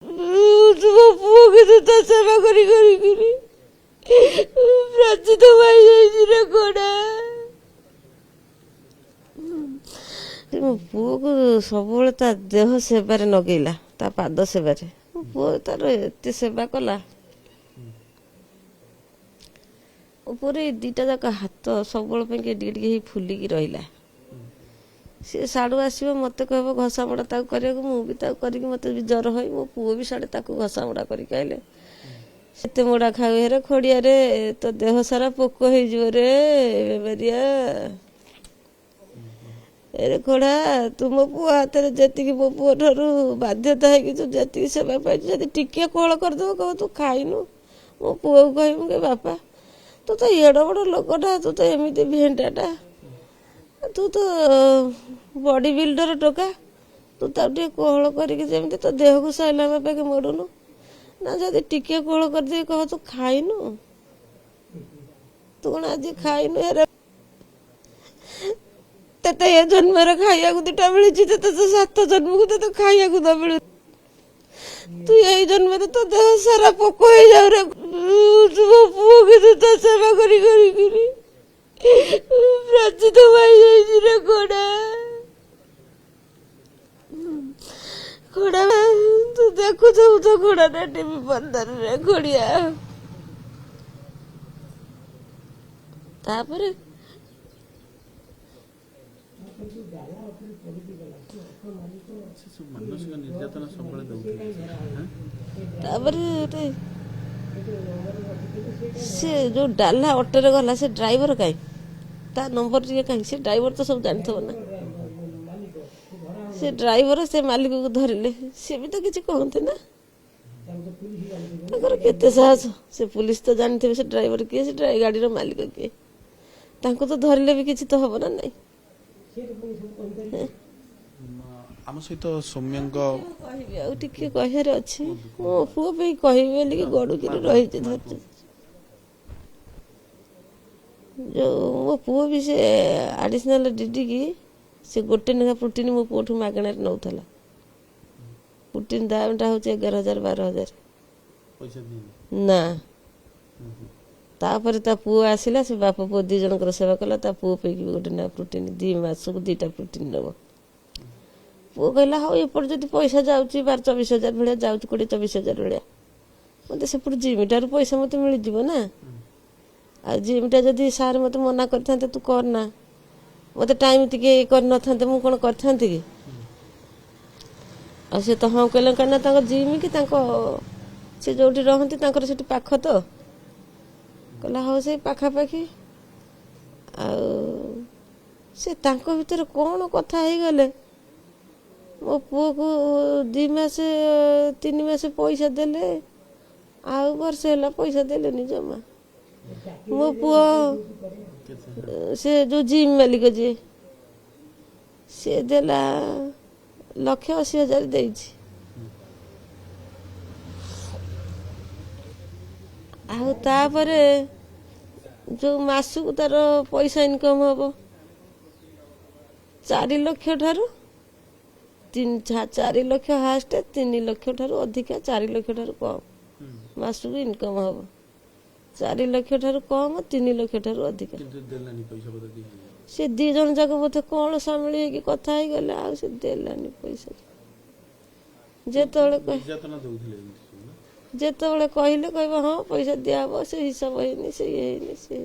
तुम पुओ के तो सेवा करी करी करी प्राची तो भाई जाई रे कोड़ा मो पुओ को सब ता देह सेवारे नगेला ता पाद सेवारे मो पुओ तार एते सेवा कला ऊपर दीटा जाक हाथ सब टे फुलिकी रहा सी साड़ू आसो मत कह घसा मोड़ा करने मुझे करके मत भी जर हो मो पुओ भी साढ़े घसा मोड़ा करके से मोड़ा खाऊ हेरे खोड़िया तो देह सारा पोक हो रे बेरिया अरे खोड़ा तू मो पुओ हाथ में जी मो पुओ ठार बाध्यता है तू जी सेवा पाई टिके कोहल करदेव कह तू खाइनु मो पुओ को कह बापा तू तो एड़ बड़ लोकटा तू तो एमती भेंटाटा तू तो बॉडी बिल्डर टोका तू टे कोहल करके तो देह को सैला पाके मोड़ुनु ना जदि टिके कोहल करदे कह तू खाइनु तू कौन आज खाइनु हेरे ते ए जन्म खाइया दुटा मिली तो 7 जन्म को तो खाइया न मिलू तू यही जन्म तो देह सारा पोक हो जाऊ रे पुओ के तो सेवा करी करी करी प्राची तो भाई जाई रे कोड़ा कोड़ा तू देखु तो कोड़ा ना टीवी बंदर रे कोड़िया तापर से जो डाला ऑटो रे गला से ड्राइवर कहीं ता नंबर टे कहीं से ड्राइवर तो सब जानते ना से ड्राइवर से मालिक को धरले से भी तो किसी कहते ना केते साहस से पुलिस तो जानते से ड्राइवर किए से गाड़ी मालिक किए तांको तो धरले भी किसी तो हम ना नहीं आम सहित सौम्यंग कह अच्छी मो पुओ पे कह गड़ुक रही धर जो मो पुओ भी से आडिशनाल डीडी की से गोटे नेखा प्रोटीन मो पुओ मागणार नौला प्रोटीन दामटा हूँ 11,000 12,000 ना तापर ता पुओ आसला से बाप पुओ 2 जन सेवा कला ता पुओ पे गोटे ना प्रोटीन 2 मास को 2टा प्रोटीन नब पुओ कहला हाँ एपट जब पैसा जाऊँ 12-24,000 भाया जाऊँ 20-24,000 भाया मत सेपट जिमिटार पैसा मत मिल जाव ना आ जिमिटा जदि सार मत मना करते तू करना मत टाइम टे कर मुझे कौन कर कि आ से तो हाँ कहले कहीं जिम कि से जो रहती से पाख तो कहला हाँ से पाखापाखि से भीतर कौन कथा हो गले मो पुओ को 2 मास 3 मास पैसा देले आउ वर्ष है पैसा देले जमा मो पुओ से जो जिम मालिक जी से देला 1,80,000 देछि आउ तापरे जो मासु तार पैसा इनकम हम 4 लाख ठारू 4 लाख हास्ट 3 लाख ठारू अधिका 4 लाख ठारू कम मासु इनकम हम 4 लाख ठारू कम 3 लाख ठारू अधिका से 2 जन जाक बोधे कौन सामिल हो कथा हो गले आ से देलानी पैसा जेतबले कहले कह हाँ पैसा दिया से हिसाब है से